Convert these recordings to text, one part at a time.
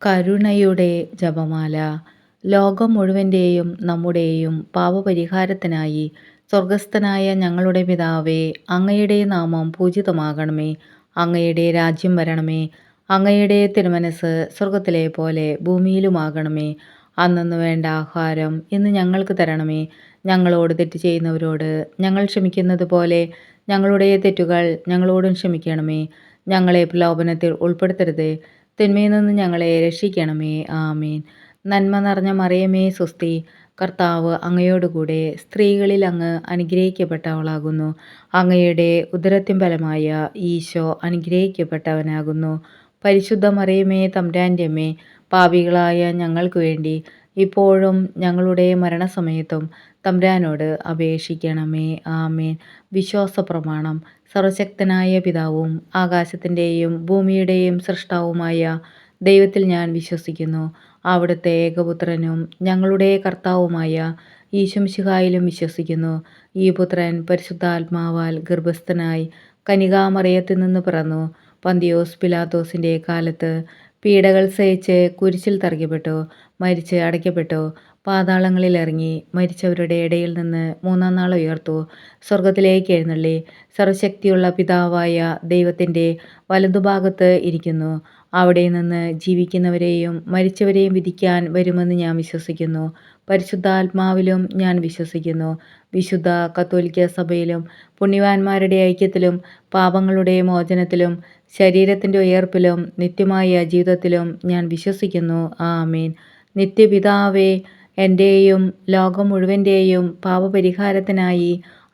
കരുണയുടെ ജപമാല. ലോകം മുഴുവൻ്റെയും നമ്മുടെയും പാപപരിഹാരത്തിനായി സ്വർഗസ്ഥനായ ഞങ്ങളുടെ പിതാവേ, അങ്ങയുടെ നാമം പൂജിതമാകണമേ. അങ്ങയുടെ രാജ്യം വരണമേ. അങ്ങയുടെ തിരുമനസ് സ്വർഗത്തിലെ പോലെ ഭൂമിയിലുമാകണമേ. അന്നന്ന് വേണ്ട ആഹാരം ഇന്ന് ഞങ്ങൾക്ക് തരണമേ. ഞങ്ങളോട് തെറ്റ് ചെയ്യുന്നവരോട് ഞങ്ങൾ ക്ഷമിക്കുന്നത് പോലെ ഞങ്ങളുടെ തെറ്റുകൾ ഞങ്ങളോടും ക്ഷമിക്കണമേ. ഞങ്ങളെ പ്രലോഭനത്തിൽ ഉൾപ്പെടുത്തരുത്, തിന്മയിൽ നിന്ന് ഞങ്ങളെ രക്ഷിക്കണമേ. ആമേൻ. നന്മ നിറഞ്ഞ മറിയമേ സ്വസ്തി, കർത്താവ് അങ്ങയോടുകൂടെ സ്ത്രീകളിൽ അങ്ങ് അനുഗ്രഹിക്കപ്പെട്ടവളാകുന്നു. അങ്ങയുടെ ഉദരത്തിൻ ഫലമായ ഈശോ അനുഗ്രഹിക്കപ്പെട്ടവനാകുന്നു. പരിശുദ്ധ മറിയമേ തമ്പുരാൻ്റെ അമ്മേ, പാപികളായ ഞങ്ങൾക്ക് വേണ്ടി ഇപ്പോഴും ഞങ്ങളുടെ മരണസമയത്തും തമ്പുരാനോട് അപേക്ഷിക്കണമേ. ആമേൻ. വിശ്വാസ പ്രമാണം. സർവശക്തനായ പിതാവും ആകാശത്തിൻ്റെയും ഭൂമിയുടെയും സൃഷ്ടാവുമായ ദൈവത്തിൽ ഞാൻ വിശ്വസിക്കുന്നു. അവിടുത്തെ ഏകപുത്രനും ഞങ്ങളുടെ കർത്താവുമായ ഈശോമിശിഹായിലും വിശ്വസിക്കുന്നു. ഈ പുത്രൻ പരിശുദ്ധാത്മാവാൽ ഗർഭസ്ഥനായി കന്യകാമറിയത്തിൽ നിന്ന് പിറന്നു. പന്തിയോസ് പിലാത്തോസിൻ്റെ കാലത്ത് പീഡകൾ സഹിച്ച് കുരിശിൽ തറയ്ക്കപ്പെട്ടു, മരിച്ച് അടയ്ക്കപ്പെട്ടു, പാതാളങ്ങളിൽ ഇറങ്ങി, മരിച്ചവരുടെ ഇടയിൽ നിന്ന് മൂന്നാം നാൾ ഉയർത്തു, സ്വർഗത്തിലേക്ക് എഴുന്നള്ളി, സർവശക്തിയുള്ള പിതാവായ ദൈവത്തിൻ്റെ വലതുഭാഗത്ത് ഇരിക്കുന്നു. അവിടെ നിന്ന് ജീവിക്കുന്നവരെയും മരിച്ചവരെയും വിധിക്കാൻ വരുമെന്ന് ഞാൻ വിശ്വസിക്കുന്നു. പരിശുദ്ധാത്മാവിലും ഞാൻ വിശ്വസിക്കുന്നു. വിശുദ്ധ കത്തോലിക്ക സഭയിലും പുണ്യവാന്മാരുടെ ഐക്യത്തിലും പാപങ്ങളുടെ മോചനത്തിലും ശരീരത്തിൻ്റെ ഉയർപ്പിലും നിത്യമായ ജീവിതത്തിലും ഞാൻ വിശ്വസിക്കുന്നു. ആമേൻ. നിത്യപിതാവേ, എൻ്റെയും ലോകം മുഴുവൻ്റെയും പാപപരിഹാരത്തിനായി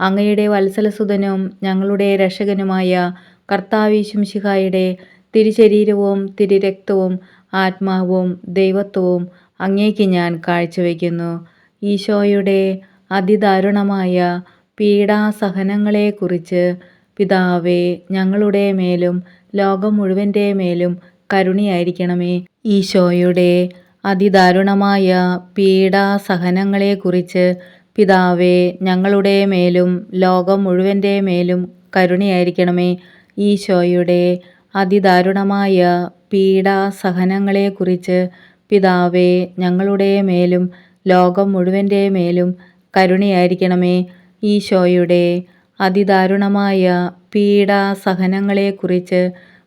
അങ്ങയുടെ വത്സലസുതനും ഞങ്ങളുടെ രക്ഷകനുമായ കർത്താവീശുമിശിഹായുടെ തിരുശരീരവും തിരുരക്തവും ആത്മാവും ദൈവത്വവും അങ്ങേക്ക് ഞാൻ കാഴ്ചവെക്കുന്നു. ഈശോയുടെ അതിദാരുണമായ പീഡാസഹനങ്ങളെക്കുറിച്ച് പിതാവേ, ഞങ്ങളുടെ മേലും ലോകം മുഴുവൻ്റെ മേലും കരുണയായിരിക്കണമേ. ഈശോയുടെ അതിദാരുണമായ പീഡാസഹനങ്ങളെക്കുറിച്ച് പിതാവേ, ഞങ്ങളുടെ മേലും ലോകം മുഴുവൻ്റെ മേലും കരുണയായിരിക്കണമേ. ഈശോയുടെ അതിദാരുണമായ പീഡാസഹനങ്ങളെക്കുറിച്ച് പിതാവേ, ഞങ്ങളുടെ മേലും ലോകം മുഴുവൻ്റെ മേലും കരുണയായിരിക്കണമേ. ഈശോയുടെ അതിദാരുണമായ പീഡാസഹനങ്ങളെക്കുറിച്ച്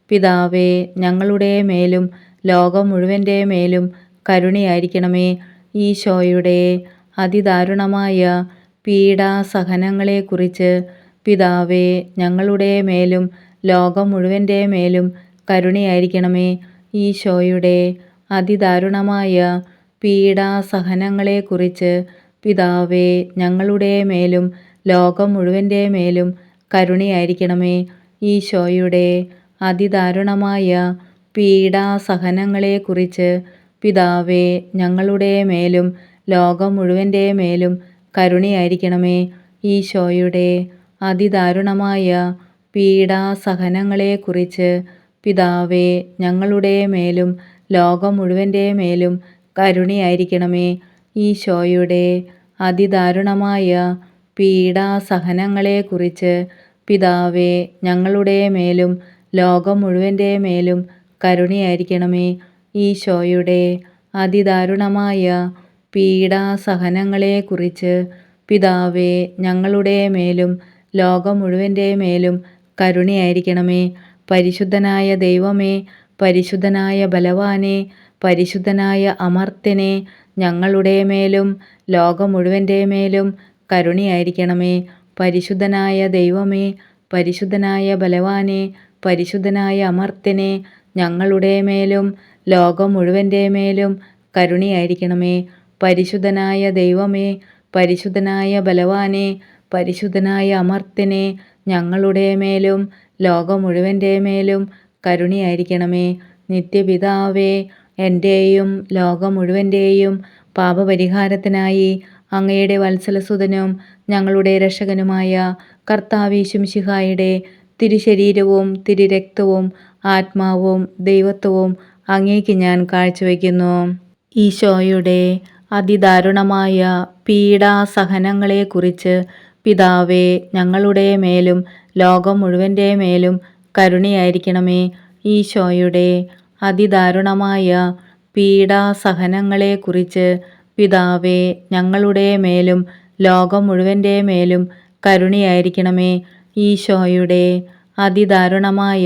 പിതാവേ, ഞങ്ങളുടെ മേലും ലോകം മുഴുവൻ്റെ മേലും കരുണയായിരിക്കണമേ. ഈശോയുടെ അതിദാരുണമായ പീഡാസഹനങ്ങളെക്കുറിച്ച് പിതാവേ, ഞങ്ങളുടെ മേലും ലോകം മുഴുവൻ്റെ മേലും കരുണയായിരിക്കണമേ. ഈശോയുടെ അതിദാരുണമായ പീഡാസഹനങ്ങളെക്കുറിച്ച് പിതാവേ, ഞങ്ങളുടെ മേലും ലോകം മുഴുവൻ്റെ മേലും കരുണയായിരിക്കണമേ. ഈശോയുടെ അതിദാരുണമായ പീഡാസഹനങ്ങളെക്കുറിച്ച് പിതാവേ, ഞങ്ങളുടെ മേലും ലോകം മുഴുവൻ്റെ മേലും കരുണയായിരിക്കണമേ. ഈശോയുടെ അതിദാരുണമായ പീഡാസഹനങ്ങളെക്കുറിച്ച് പിതാവേ, ഞങ്ങളുടെ മേലും ലോകം മുഴുവൻ്റെ മേലും കരുണയായിരിക്കണമേ. ഈശോയുടെ അതിദാരുണമായ പീഡാസഹനങ്ങളെക്കുറിച്ച് പിതാവേ, ഞങ്ങളുടെ മേലും ലോകം മുഴുവൻ്റെ മേലും കരുണയായിരിക്കണമേ. ഈശോയുടെ അതിദാരുണമായ പീഡാസഹനങ്ങളെക്കുറിച്ച് പിതാവേ, ഞങ്ങളുടെ മേലും ലോകം മുഴുവൻ്റെ മേലും കരുണയായിരിക്കണമേ. പരിശുദ്ധനായ ദൈവമേ, പരിശുദ്ധനായ ബലവാനെ, പരിശുദ്ധനായ അമർത്യനെ, ഞങ്ങളുടെ മേലും ലോകം മുഴുവൻ്റെ മേലും കരുണയായിരിക്കണമേ. പരിശുദ്ധനായ ദൈവമേ, പരിശുദ്ധനായ ബലവാനെ, പരിശുദ്ധനായ അമർത്യനെ, ഞങ്ങളുടെ മേലും ലോകം മുഴുവൻ്റെ മേലും കരുണയായിരിക്കണമേ. പരിശുദ്ധനായ ദൈവമേ, പരിശുദ്ധനായ ബലവാനെ, പരിശുദ്ധനായ അമർത്യനെ, ഞങ്ങളുടെ മേലും ലോകം മുഴുവൻ്റെ മേലും കരുണയായിരിക്കണമേ. നിത്യപിതാവേ, എൻ്റെയും ലോകം മുഴുവൻ്റെയും പാപപരിഹാരത്തിനായി അങ്ങയുടെ വത്സലസുതനും ഞങ്ങളുടെ രക്ഷകനുമായ കർത്താവീശുമിശിഹായുടെ തിരുശരീരവും തിരുരക്തവും ആത്മാവും ദൈവത്വവും അങ്ങേക്ക് ഞാൻ കാഴ്ചവെക്കുന്നു. ഈശോയുടെ അതിദാരുണമായ പീഡാസഹനങ്ങളെക്കുറിച്ച് പിതാവേ, ഞങ്ങളുടെ മേലും ലോകം മുഴുവൻ്റെ മേലും കരുണയായിരിക്കണമേ. ഈശോയുടെ അതിദാരുണമായ പീഡാസഹനങ്ങളെക്കുറിച്ച് പിതാവേ ഞങ്ങളുടെ മേലും ലോകം മുഴുവൻ്റെ മേലും കരുണയായിരിക്കണമേ. ഈശോയുടെ അതിദാരുണമായ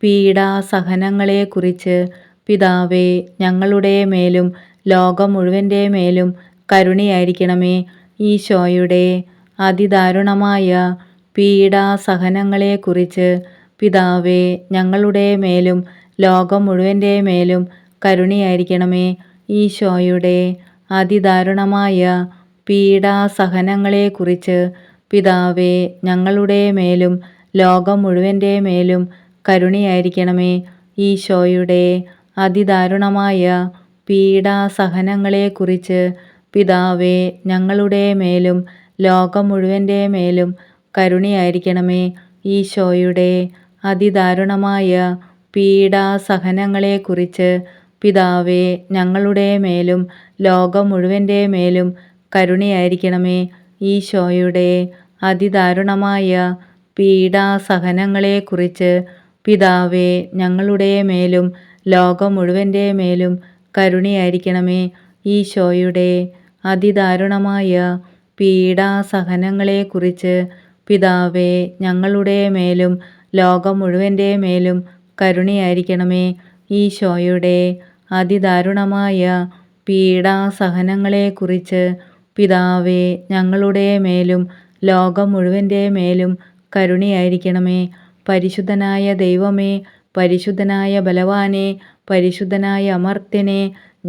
പീഡാസഹനങ്ങളെക്കുറിച്ച് പിതാവേ ഞങ്ങളുടെ മേലും ലോകം മുഴുവൻ്റെ മേലും കരുണയായിരിക്കണമേ. ഈശോയുടെ അതിദാരുണമായ പീഡാസഹനങ്ങളെക്കുറിച്ച് പിതാവേ ഞങ്ങളുടെ മേലും ലോകം മുഴുവൻ്റെ മേലും കരുണയായിരിക്കണമേ. ഈശോയുടെ അതിദാരുണമായ പീഡാസഹനങ്ങളെക്കുറിച്ച് പിതാവേ ഞങ്ങളുടെ മേലും ലോകം മുഴുവൻ്റെ മേലും കരുണയായിരിക്കണമേ. ഈശോയുടെ അതിദാരുണമായ പീഡാസഹനങ്ങളെക്കുറിച്ച് പിതാവേ ഞങ്ങളുടെ മേലും ലോകം മുഴുവൻ്റെ മേലും കരുണയായിരിക്കണമേ. ഈശോയുടെ അതിദാരുണമായ പീഡാസഹനങ്ങളെക്കുറിച്ച് പിതാവേ ഞങ്ങളുടെ മേലും ലോകം മുഴുവൻ്റെ മേലും കരുണയായിരിക്കണമേ. ഈശോയുടെ അതിദാരുണമായ പീഡാസഹനങ്ങളെക്കുറിച്ച് പിതാവേ ഞങ്ങളുടെ മേലും ലോകം മുഴുവൻ്റെ മേലും കരുണയായിരിക്കണമേ. ഈശോയുടെ അതിദാരുണമായ പീഡാസഹനങ്ങളെക്കുറിച്ച് പിതാവേ ഞങ്ങളുടെ മേലും ലോകം മുഴുവൻ്റെ മേലും കരുണയായിരിക്കണമേ. ഈശോയുടെ അതിദാരുണമായ പീഡാസഹനങ്ങളെക്കുറിച്ച് പിതാവേ ഞങ്ങളുടെ മേലും ലോകം മുഴുവൻ്റെ മേലും കരുണയായിരിക്കണമേ. പരിശുദ്ധനായ ദൈവമേ, പരിശുദ്ധനായ ബലവാനെ, പരിശുദ്ധനായ അമർത്യനെ,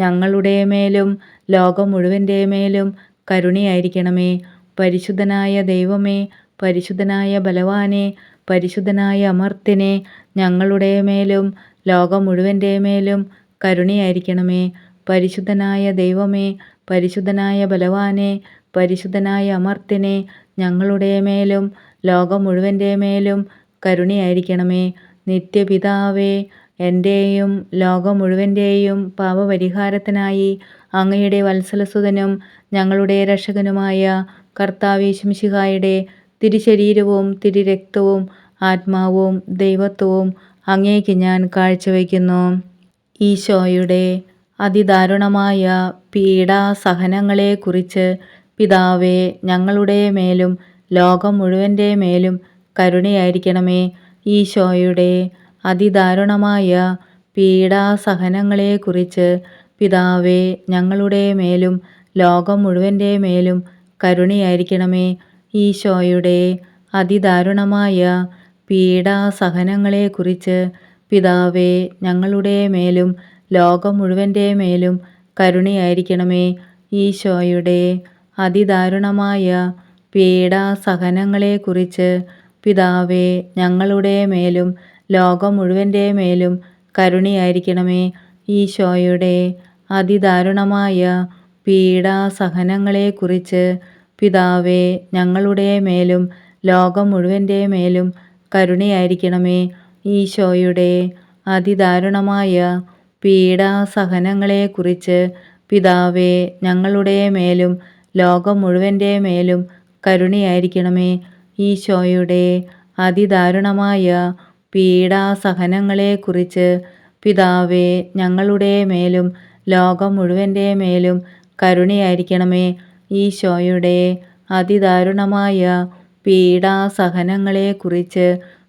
ഞങ്ങളുടെ മേലും ലോകം മുഴുവൻ്റെ മേലും കരുണയായിരിക്കണമേ. പരിശുദ്ധനായ ദൈവമേ, പരിശുദ്ധനായ ബലവാനെ, പരിശുദ്ധനായ അമർത്യനെ, ഞങ്ങളുടെ മേലും ലോകം മുഴുവൻ്റെ മേലും കരുണയായിരിക്കണമേ. പരിശുദ്ധനായ ദൈവമേ, പരിശുദ്ധനായ ബലവാനെ, പരിശുദ്ധനായ അമർത്യനെ, ഞങ്ങളുടെ മേലും ലോകം മുഴുവൻ്റെ മേലും കരുണയായിരിക്കണമേ. നിത്യപിതാവേ, എൻ്റെയും ലോകം മുഴുവൻ്റെയും പാപപരിഹാരത്തിനായി അങ്ങയുടെ വത്സലസുതനും ഞങ്ങളുടെ രക്ഷകനുമായ കർത്താവ് യേശുമിശിഹായുടെ തിരുശരീരവും തിരുരക്തവും ആത്മാവും ദൈവത്വവും അങ്ങേക്ക് ഞാൻ കാഴ്ചവെക്കുന്നു. ഈശോയുടെ അതിദാരുണമായ പീഡാസഹനങ്ങളെക്കുറിച്ച് പിതാവേ ഞങ്ങളുടെ മേലും ലോകം മുഴുവൻ്റെ മേലും കരുണയായിരിക്കണമേ. ഈശോയുടെ അതിദാരുണമായ പീഡാസഹനങ്ങളെക്കുറിച്ച് പിതാവേ ഞങ്ങളുടെ മേലും ലോകം മുഴുവൻ്റെ മേലും കരുണയായിരിക്കണമേ. ഈശോയുടെ അതിദാരുണമായ പീഡാസഹനങ്ങളെക്കുറിച്ച് പിതാവേ ഞങ്ങളുടെ മേലും ലോകം മുഴുവൻ്റെ മേലും കരുണയായിരിക്കണമേ. ഈശോയുടെ അതിദാരുണമായ പീഡാസഹനങ്ങളെക്കുറിച്ച് പിതാവേ ഞങ്ങളുടെ മേലും ലോകം മുഴുവൻ്റെ മേലും കരുണയായിരിക്കണമേ. ഈശോയുടെ അതിദാരുണമായ പീഡാസഹനങ്ങളെക്കുറിച്ച് പിതാവേ ഞങ്ങളുടെ മേലും ലോകം മുഴുവൻ്റെ മേലും കരുണയായിരിക്കണമേ. ഈശോയുടെ അതിദാരുണമായ പീഡാസഹനങ്ങളെക്കുറിച്ച് പിതാവേ ഞങ്ങളുടെ മേലും ലോകം മുഴുവൻ്റെ മേലും കരുണയായിരിക്കണമേ. ഈശോയുടെ അതിദാരുണമായ പീഡാസഹനങ്ങളെക്കുറിച്ച് പിതാവേ ഞങ്ങളുടെ മേലും ലോകം മുഴുവൻ്റെ മേലും കരുണയായിരിക്കണമേ. ഈശോയുടെ അതിദാരുണമായ പീഡാസഹനങ്ങളെക്കുറിച്ച്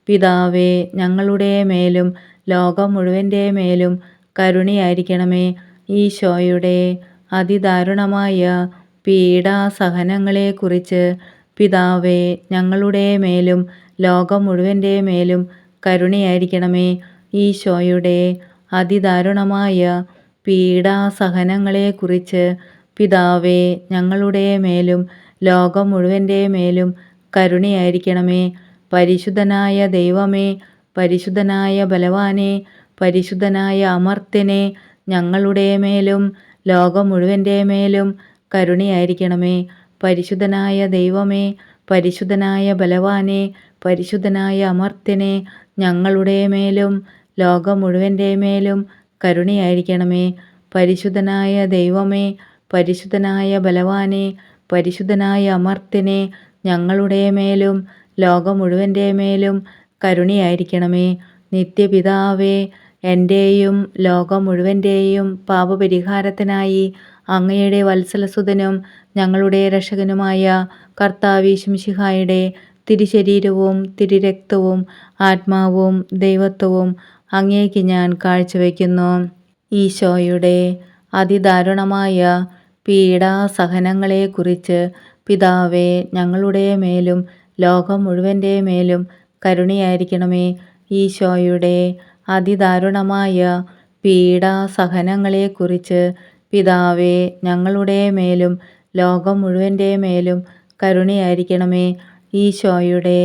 പിതാവേ ഞങ്ങളുടെ മേലും ലോകം മുഴുവൻ്റെ മേലും കരുണയായിരിക്കണമേ. ഈശോയുടെ അതിദാരുണമായ പീഡാസഹനങ്ങളെക്കുറിച്ച് പിതാവേ ഞങ്ങളുടെ മേലും ലോകം മുഴുവൻ്റെ മേലും കരുണയായിരിക്കണമേ. ഈശോയുടെ അതിദാരുണമായ പീഡാസഹനങ്ങളെക്കുറിച്ച് പിതാവേ ഞങ്ങളുടെ മേലും ലോകം മുഴുവൻ്റെ മേലും കരുണയായിരിക്കണമേ. പരിശുദ്ധനായ ദൈവമേ, പരിശുദ്ധനായ ബലവാനെ, പരിശുദ്ധനായ അമർത്യനെ, ഞങ്ങളുടെ മേലും ലോകം മുഴുവൻ്റെ മേലും കരുണയായിരിക്കണമേ. പരിശുദ്ധനായ ദൈവമേ, പരിശുദ്ധനായ ബലവാനെ, പരിശുദ്ധനായ അമർത്യനെ, ഞങ്ങളുടെ മേലും ലോകം മുഴുവൻ്റെ മേലും കരുണയായിരിക്കണമേ. പരിശുദ്ധനായ ദൈവമേ, പരിശുദ്ധനായ ബലവാനെ, പരിശുദ്ധനായ അമർത്യനെ, ഞങ്ങളുടെ മേലും ലോകം മുഴുവൻ്റെ മേലും കരുണയായിരിക്കണമേ. നിത്യപിതാവേ, എൻ്റെയും ലോകം മുഴുവൻ്റെയും പാപപരിഹാരത്തിനായി അങ്ങയുടെ വത്സലസുതനും ഞങ്ങളുടെ രക്ഷകനുമായ കർത്താവീശുമിശിഹായുടെ തിരുശരീരവും തിരുരക്തവും ആത്മാവും ദൈവത്വവും അങ്ങേക്ക് ഞാൻ കാഴ്ചവെക്കുന്നു. ഈശോയുടെ അതിദാരുണമായ പീഡാസഹനങ്ങളെക്കുറിച്ച് പിതാവേ, ഞങ്ങളുടെ മേലും ലോകം മുഴുവൻ്റെ മേലും കരുണയായിരിക്കണമേ. ഈശോയുടെ അതിദാരുണമായ പീഡാസഹനങ്ങളെക്കുറിച്ച് പിതാവേ, ഞങ്ങളുടെ മേലും ലോകം മുഴുവൻ്റെ മേലും കരുണയായിരിക്കണമേ. ഈശോയുടെ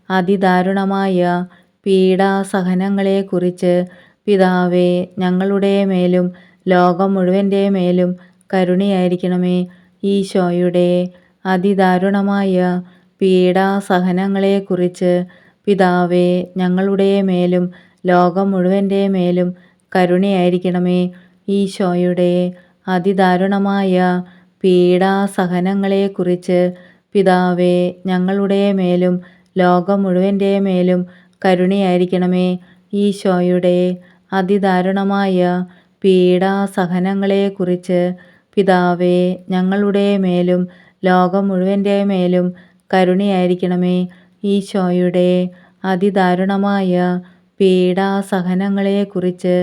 അതിദാരുണമായ പീഡാസഹനങ്ങളെക്കുറിച്ച് പിതാവേ, ഞങ്ങളുടെ മേലും ലോകം മുഴുവൻ്റെ മേലും കരുണയായിരിക്കണമേ. ഈശോയുടെ അതിദാരുണമായ പീഡാസഹനങ്ങളെക്കുറിച്ച് പിതാവേ, ഞങ്ങളുടെ മേലും ലോകം മുഴുവൻ്റെ മേലും കരുണയായിരിക്കണമേ. ഈശോയുടെ അതിദാരുണമായ പീഡാസഹനങ്ങളെക്കുറിച്ച് പിതാവേ, ഞങ്ങളുടെ മേലും ലോകം മുഴുവൻ്റെ മേലും കരുണയായിരിക്കണമേ. ഈശോയുടെ അതിദാരുണമായ പീഡാസഹനങ്ങളെക്കുറിച്ച് പിതാവേ, ഞങ്ങളുടെ മേലും ലോകം മുഴുവൻ്റെ മേലും കരുണയായിരിക്കണമേ. ഈശോയുടെ അതിദാരുണമായ പീഡാസഹനങ്ങളെക്കുറിച്ച്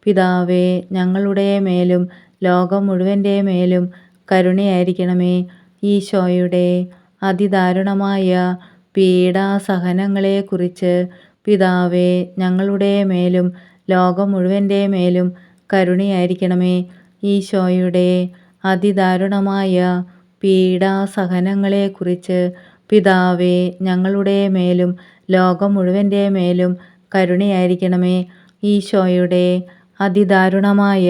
പിതാവേ, ഞങ്ങളുടെ മേലും ലോകം മുഴുവൻ്റെ മേലും കരുണയായിരിക്കണമേ. ഈശോയുടെ അതിദാരുണമായ പീഡാസഹനങ്ങളെക്കുറിച്ച് പിതാവേ, ഞങ്ങളുടെ മേലും ലോകം മുഴുവൻ്റെ മേലും കരുണയായിരിക്കണമേ. ഈശോയുടെ അതിദാരുണമായ പീഡാസഹനങ്ങളെക്കുറിച്ച് പിതാവേ, ഞങ്ങളുടെ മേലും ലോകം മുഴുവൻ്റെ മേലും കരുണയായിരിക്കണമേ. ഈശോയുടെ അതിദാരുണമായ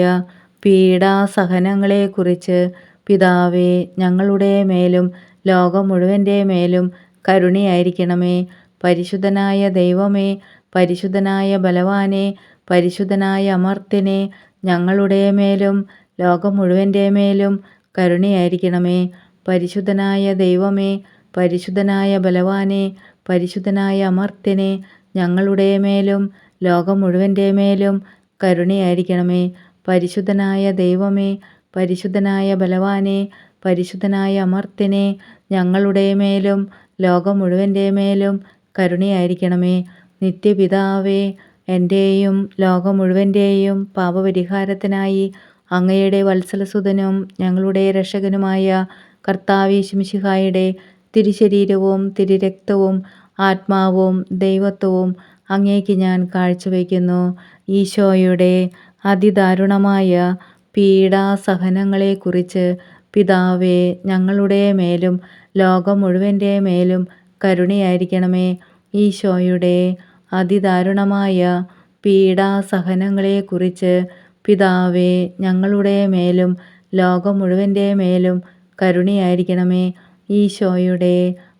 പീഡാസഹനങ്ങളെക്കുറിച്ച് പിതാവേ, ഞങ്ങളുടെ മേലും ലോകം മുഴുവൻ്റെ മേലും കരുണയായിരിക്കണമേ. പരിശുദ്ധനായ ദൈവമേ, പരിശുദ്ധനായ ബലവാനെ, പരിശുദ്ധനായ അമർത്യനെ, ഞങ്ങളുടെ മേലും ലോകം മുഴുവൻ്റെ മേലും കരുണയായിരിക്കണമേ. പരിശുദ്ധനായ ദൈവമേ, പരിശുദ്ധനായ ബലവാനെ, പരിശുദ്ധനായ അമർത്യനെ, ഞങ്ങളുടെ മേലും ലോകം മുഴുവൻ്റെ മേലും കരുണയായിരിക്കണമേ. പരിശുദ്ധനായ ദൈവമേ, പരിശുദ്ധനായ ബലവാനെ, പരിശുദ്ധനായ അമർത്യനെ, ഞങ്ങളുടെ മേലും ലോകം മുഴുവൻ്റെ മേലും കരുണയായിരിക്കണമേ. നിത്യപിതാവേ, എൻ്റെയും ലോകം മുഴുവൻ്റെയും പാപപരിഹാരത്തിനായി അങ്ങയുടെ വത്സലസുതനും ഞങ്ങളുടെ രക്ഷകനുമായ കർത്താവീശുമിശിഹായുടെ തിരുശരീരവും തിരുരക്തവും ആത്മാവും ദൈവത്വവും അങ്ങേക്ക് ഞാൻ കാഴ്ചവെക്കുന്നു. ഈശോയുടെ അതിദാരുണമായ പീഡാസഹനങ്ങളെക്കുറിച്ച് പിതാവേ, ഞങ്ങളുടെ മേലും ലോകം മുഴുവൻ്റെ മേലും കരുണയായിരിക്കണമേ. ഈശോയുടെ അതിദാരുണമായ പീഡാസഹനങ്ങളെക്കുറിച്ച് പിതാവേ, ഞങ്ങളുടെ മേലും ലോകം മുഴുവൻ്റെ മേലും കരുണയായിരിക്കണമേ. ഈശോയുടെ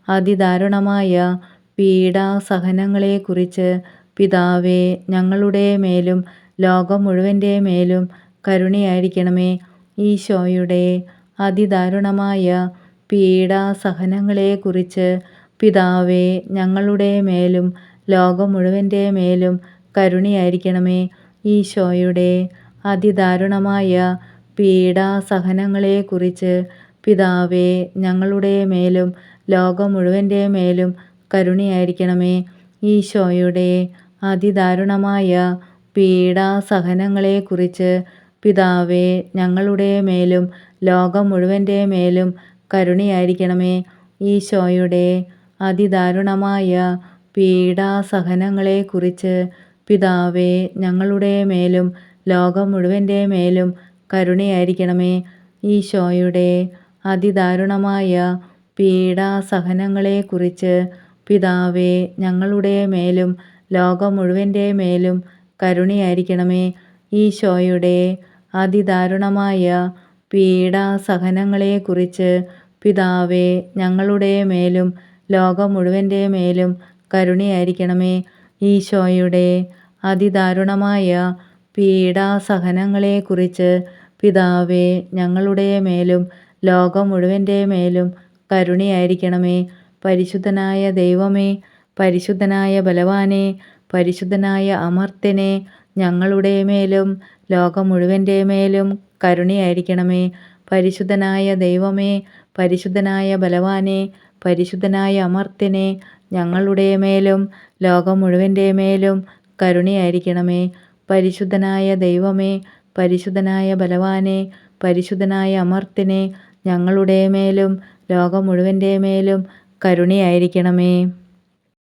അതിദാരുണമായ പീഡാസഹനങ്ങളെക്കുറിച്ച് പിതാവേ, ഞങ്ങളുടെ മേലും ലോകം മുഴുവൻ്റെ മേലും കരുണയായിരിക്കണമേ. ഈശോയുടെ അതിദാരുണമായ പീഡാസഹനങ്ങളെക്കുറിച്ച് പിതാവേ, ഞങ്ങളുടെ മേലും ലോകം മുഴുവൻ്റെ മേലും കരുണയായിരിക്കണമേ. ഈശോയുടെ അതിദാരുണമായ പീഡാസഹനങ്ങളെക്കുറിച്ച് പിതാവേ, ഞങ്ങളുടെ മേലും ലോകം മുഴുവൻ്റെ മേലും കരുണയായിരിക്കണമേ. ഈശോയുടെ അതിദാരുണമായ പീഡാസഹനങ്ങളെക്കുറിച്ച് പിതാവേ, ഞങ്ങളുടെ മേലും ലോകം മുഴുവൻ്റെ മേലും കരുണയായിരിക്കണമേ. ഈശോയുടെ അതിദാരുണമായ പീഡാസഹനങ്ങളെക്കുറിച്ച് പിതാവേ, ഞങ്ങളുടെ മേലും ലോകം മുഴുവൻ്റെ മേലും കരുണയായിരിക്കണമേ. ഈശോയുടെ അതിദാരുണമായ പീഡാസഹനങ്ങളെക്കുറിച്ച് പിതാവേ, ഞങ്ങളുടെ മേലും ലോകം മുഴുവൻ്റെ മേലും കരുണയായിരിക്കണമേ. ഈശോയുടെ അതിദാരുണമായ പീഡാസഹനങ്ങളെക്കുറിച്ച് പിതാവേ, ഞങ്ങളുടെ മേലും ലോകം മുഴുവൻ്റെ മേലും കരുണയായിരിക്കണമേ. ഈശോയുടെ അതിദാരുണമായ പീഡാസഹനങ്ങളെക്കുറിച്ച് പിതാവേ, ഞങ്ങളുടെ മേലും ലോകം മുഴുവൻ്റെ മേലും കരുണയായിരിക്കണമേ. പരിശുദ്ധനായ ദൈവമേ, പരിശുദ്ധനായ ബലവാനെ, പരിശുദ്ധനായ അമർത്യനെ, ഞങ്ങളുടെ മേലും ലോകം മുഴുവൻ്റെ മേലും കരുണയായിരിക്കണമേ. പരിശുദ്ധനായ ദൈവമേ, പരിശുദ്ധനായ ബലവാനെ, പരിശുദ്ധനായ അമർത്യനെ, ഞങ്ങളുടെ മേലും ലോകം മുഴുവൻ്റെ മേലും കരുണയായിരിക്കണമേ. പരിശുദ്ധനായ ദൈവമേ, പരിശുദ്ധനായ ബലവാനെ, പരിശുദ്ധനായ അമർത്യനെ, ഞങ്ങളുടെ മേലും ലോകം മുഴുവൻ്റെ മേലും കരുണയായിരിക്കണമേ.